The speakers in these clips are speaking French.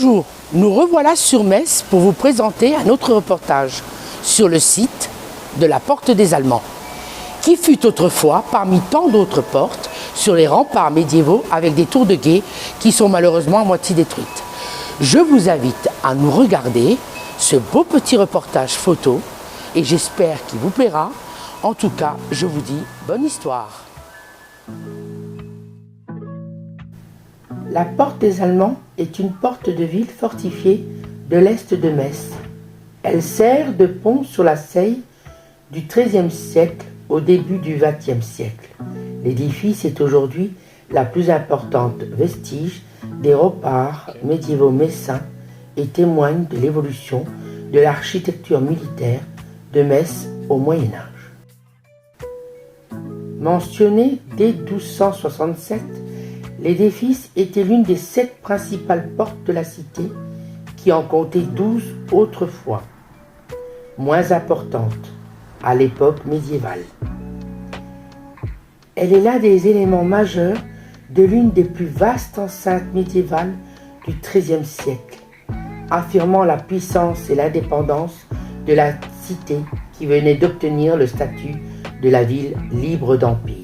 Bonjour, nous revoilà sur Metz pour vous présenter un autre reportage sur le site de la Porte des Allemands, qui fut autrefois parmi tant d'autres portes sur les remparts médiévaux avec des tours de guet qui sont malheureusement à moitié détruites. Je vous invite à nous regarder ce beau petit reportage photo et j'espère qu'il vous plaira. En tout cas, je vous dis bonne histoire. La Porte des Allemands est une porte de ville fortifiée de l'est de Metz. Elle sert de pont sur la Seille du XIIIe siècle au début du XXe siècle. L'édifice est aujourd'hui la plus importante vestige des remparts médiévaux messins et témoigne de l'évolution de l'architecture militaire de Metz au Moyen Âge. Mentionné dès 1267, l'édifice était l'une des 7 principales portes de la cité qui en comptait 12 autrefois, moins importantes à l'époque médiévale. Elle est l'un des éléments majeurs de l'une des plus vastes enceintes médiévales du XIIIe siècle, affirmant la puissance et l'indépendance de la cité qui venait d'obtenir le statut de la ville libre d'empire.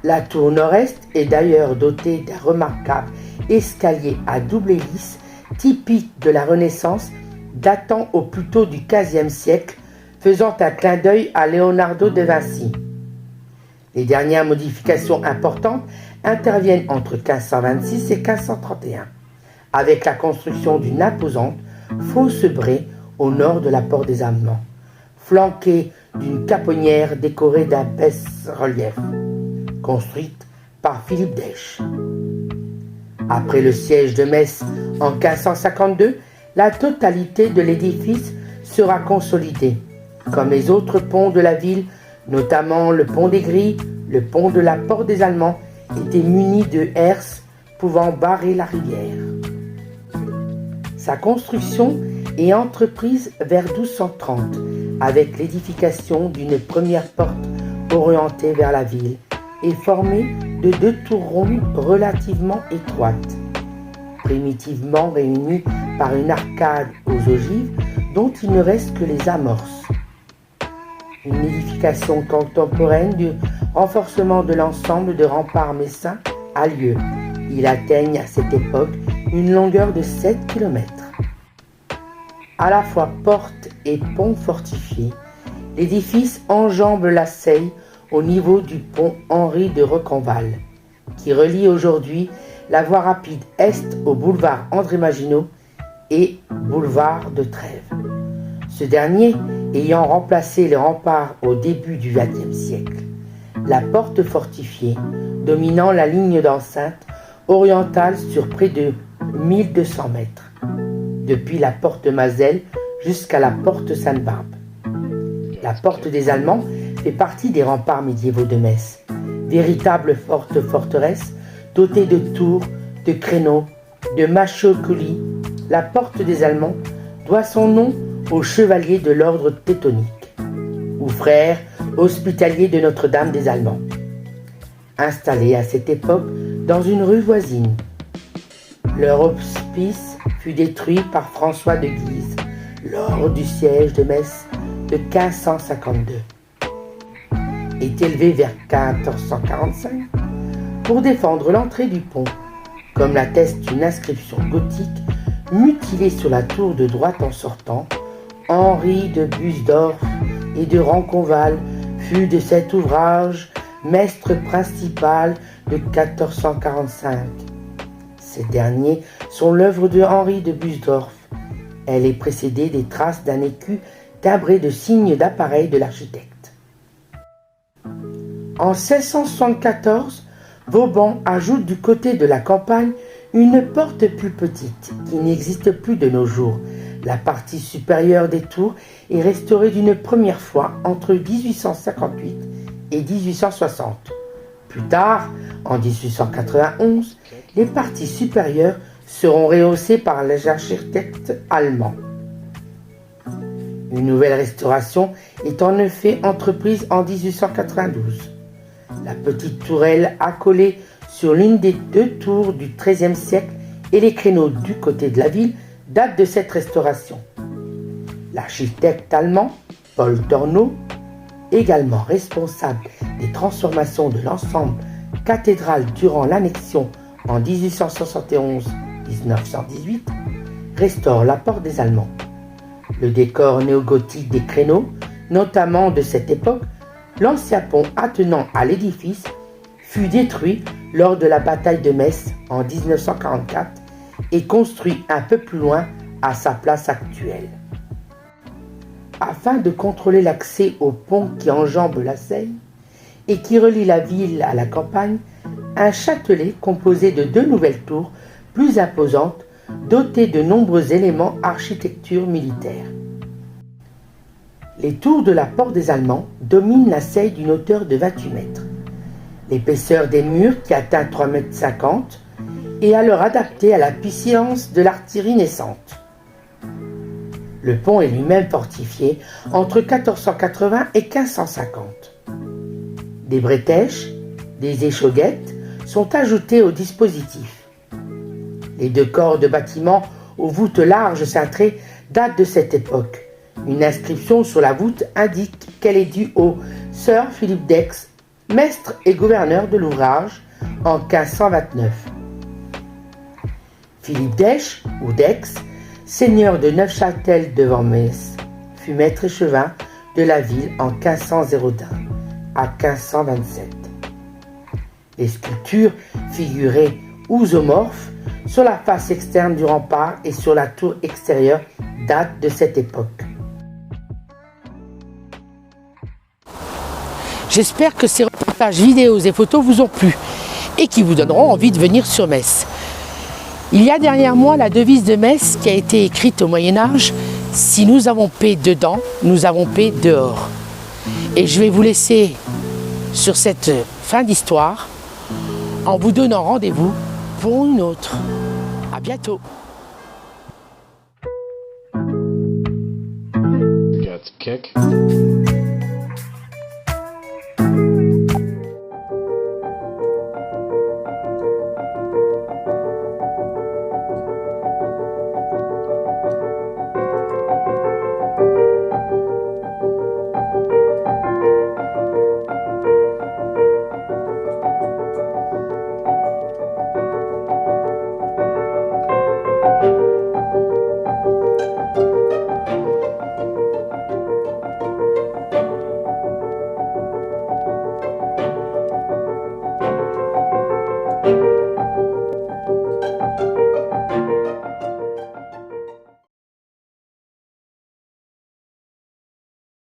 La tour nord-est est d'ailleurs dotée d'un remarquable escalier à double hélice typique de la Renaissance datant au plus tôt du XVe siècle, faisant un clin d'œil à Leonardo de Vinci. Les dernières modifications importantes interviennent entre 1526 et 1531, avec la construction d'une imposante fausse braie au nord de la Porte des Allemands, flanquée d'une caponnière décorée d'un bas-relief, construite par Philippe d'Esch. Après le siège de Metz en 1552, la totalité de l'édifice sera consolidée, comme les autres ponts de la ville, notamment le pont des Grilles, le pont de la Porte des Allemands, étaient munis de herses pouvant barrer la rivière. Sa construction est entreprise vers 1230, avec l'édification d'une première porte orientée vers la ville et formée de 2 tours rondes relativement étroites, primitivement réunies par une arcade aux ogives dont il ne reste que les amorces. Une édification contemporaine du renforcement de l'ensemble de remparts messins a lieu. Il atteigne à cette époque une longueur de 7 km. À la fois porte et pont fortifié, l'édifice enjambe la Seille au niveau du pont Henri de Rocanval, qui relie aujourd'hui la voie rapide est au boulevard André Maginot et boulevard de Trèves. Ce dernier ayant remplacé les remparts au début du XXe siècle, la porte fortifiée dominant la ligne d'enceinte orientale sur près de 1200 mètres, depuis la porte Mazel jusqu'à la porte Sainte-Barbe. La Porte des Allemands fait partie des remparts médiévaux de Metz, véritable forteresse dotée de tours, de créneaux, de machicoulis. La Porte des Allemands doit son nom aux chevaliers de l'ordre teutonique, ou frères hospitaliers de Notre-Dame des Allemands, installés à cette époque dans une rue voisine. Leur hospice fut détruit par François de Guise lors du siège de Metz de 1552, est élevé vers 1445 pour défendre l'entrée du pont, comme l'atteste une inscription gothique mutilée sur la tour de droite en sortant. Henri de Busdorf et de Roncesvalles fut de cet ouvrage maître principal de 1445. Ces derniers sont l'œuvre de Henri de Busdorf. Elle est précédée des traces d'un écu timbré de signes d'appareil de l'architecte. En 1674, Vauban ajoute du côté de la campagne une porte plus petite qui n'existe plus de nos jours. La partie supérieure des tours est restaurée d'une première fois entre 1858 et 1860. Plus tard, en 1891, les parties supérieures seront rehaussées par les architectes allemands. Une nouvelle restauration est en effet entreprise en 1892. La petite tourelle accolée sur l'une des 2 tours du XIIIe siècle et les créneaux du côté de la ville datent de cette restauration. L'architecte allemand Paul Tornow, également responsable des transformations de l'ensemble cathédral durant l'annexion en 1871-1918, restaure la porte des Allemands. Le décor néogothique des créneaux, notamment de cette époque, l'ancien pont attenant à l'édifice, fut détruit lors de la bataille de Metz en 1944 et construit un peu plus loin à sa place actuelle. Afin de contrôler l'accès au pont qui enjambe la Seine et qui relie la ville à la campagne, un châtelet composé de 2 nouvelles tours plus imposantes, dotées de nombreux éléments d'architecture militaire. Les tours de la porte des Allemands dominent la Seine d'une hauteur de 28 mètres. L'épaisseur des murs, qui atteint 3,50 m, est alors adaptée à la puissance de l'artillerie naissante. Le pont est lui-même fortifié entre 1480 et 1550. Des bretèches, des échauguettes sont ajoutées au dispositif. Les 2 corps de bâtiments aux voûtes larges cintrées datent de cette époque. Une inscription sur la voûte indique qu'elle est due au Sir Philippe d'Aix, maître et gouverneur de l'ouvrage, en 1529. Philippe d'Aix, ou d'Aix, seigneur de Neufchâtel devant Metz, fut maître échevin de la ville en 1501 à 1527. Les sculptures figurées ousomorphes sur la face externe du rempart et sur la tour extérieure datent de cette époque. J'espère que ces reportages vidéos et photos vous ont plu et qui vous donneront envie de venir sur Metz. Il y a derrière moi la devise de Metz qui a été écrite au Moyen-Âge: si nous avons paix dedans, nous avons paix dehors. Et je vais vous laisser sur cette fin d'histoire en vous donnant rendez-vous pour une autre. À bientôt. Got the kick.